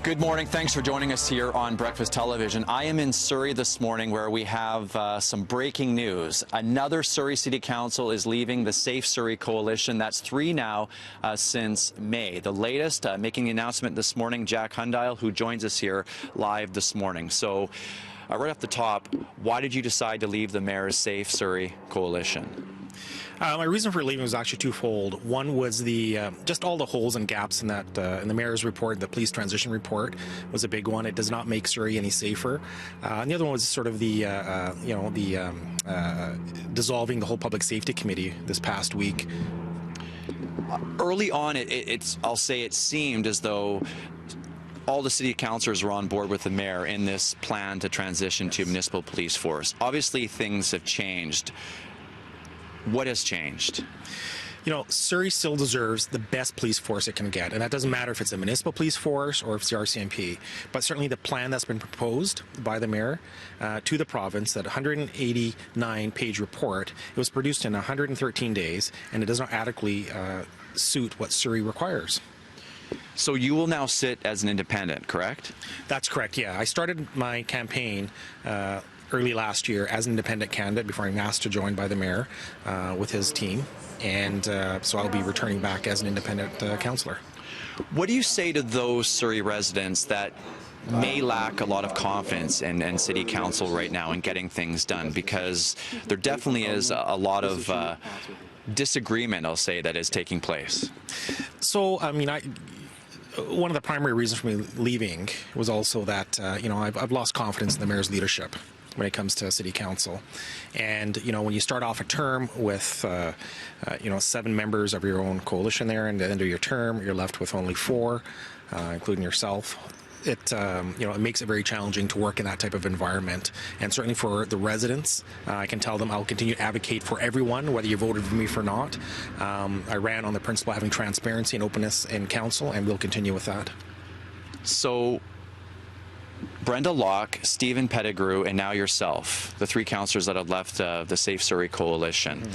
Good morning. Thanks for joining us here on Breakfast Television. I am in Surrey this morning where we have some breaking news. Another Surrey City Council is leaving the Safe Surrey Coalition. That's three now since May. The latest, making the announcement this morning, Jack Hundial, who joins us here live this morning. So right off the top, why did you decide to leave the Mayor's Safe Surrey Coalition? My reason for leaving was actually twofold. One was the just all the holes and gaps in that in the mayor's report, the police transition report was a big one. It does not make Surrey any safer. And the other one was sort of the dissolving the whole public safety committee this past week. Early on, I'll say it seemed as though all the city councillors were on board with the mayor in this plan to transition to municipal police force. Obviously, things have changed. What has changed? You know, Surrey still deserves the best police force it can get, and that doesn't matter if it's a municipal police force or if it's the RCMP. But certainly the plan that's been proposed by the mayor to the province, that 189-page report, it was produced in 113 days, and it does not adequately suit what Surrey requires. So you will now sit as an independent, correct? That's correct, yeah. I started my campaign early last year as an independent candidate before I'm asked to join by the mayor with his team, and so I'll be returning back as an independent councillor. What do you say to those Surrey residents that may lack a lot of confidence in City Council right now in getting things done? Because there definitely is a lot of disagreement, I'll say, that is taking place. So, I mean, one of the primary reasons for me leaving was also that, I've lost confidence in the mayor's leadership when it comes to City Council. And, when you start off a term with, 7 members of your own coalition there, and at the end of your term, you're left with only 4, including yourself. It makes it very challenging to work in that type of environment. And certainly for the residents, I can tell them I'll continue to advocate for everyone, whether you voted for me or not. I ran on the principle of having transparency and openness in council, and we'll continue with that. So Brenda Locke, Stephen Pettigrew, and now yourself, the 3 councillors that have left the Safe Surrey Coalition.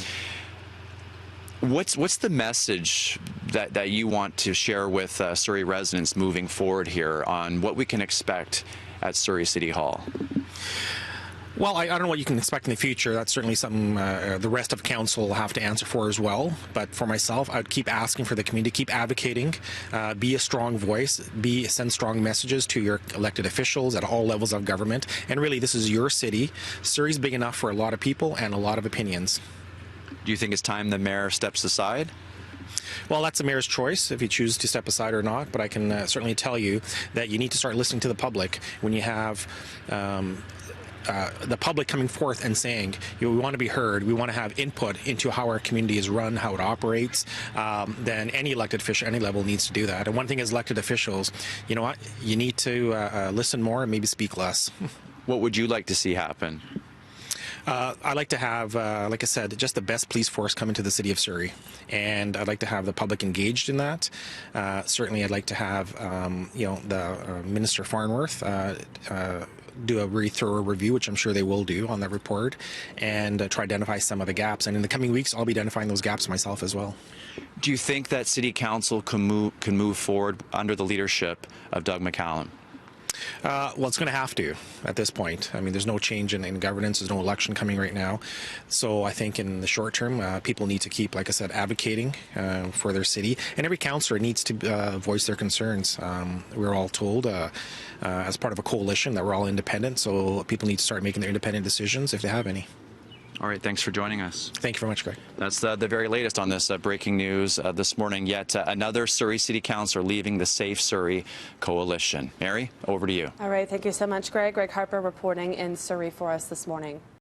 What's the message that you want to share with Surrey residents moving forward here on what we can expect at Surrey City Hall? Well, I don't know what you can expect in the future. That's certainly something the rest of council will have to answer for as well. But for myself, I'd keep asking for the community, keep advocating, be a strong voice, send strong messages to your elected officials at all levels of government. And really, this is your city. Surrey's big enough for a lot of people and a lot of opinions. Do you think it's time the mayor steps aside? Well, that's the mayor's choice if he chooses to step aside or not, but I can certainly tell you that you need to start listening to the public when you have the public coming forth and saying, we want to be heard, we want to have input into how our community is run, how it operates. Then any elected official, any level, needs to do that. And one thing as elected officials, you know what, you need to listen more and maybe speak less. What would you like to see happen? I'd like to have, like I said, just the best police force come into the city of Surrey, and I'd like to have the public engaged in that. Certainly, I'd like to have, the Minister Farnworth do a very thorough review, which I'm sure they will do on that report, and try to identify some of the gaps. And in the coming weeks, I'll be identifying those gaps myself as well. Do you think that City Council can move forward under the leadership of Doug McCallum? Well, it's going to have to at this point. I mean, there's no change in governance. There's no election coming right now. So I think in the short term, people need to keep, like I said, advocating for their city. And every councillor needs to voice their concerns. We're all told as part of a coalition that we're all independent. So people need to start making their independent decisions if they have any. All right, thanks for joining us. Thank you very much, Greg. That's the very latest on this breaking news this morning. Yet another Surrey City Councillor leaving the Safe Surrey Coalition. Mary, over to you. All right, thank you so much, Greg. Greg Harper reporting in Surrey for us this morning.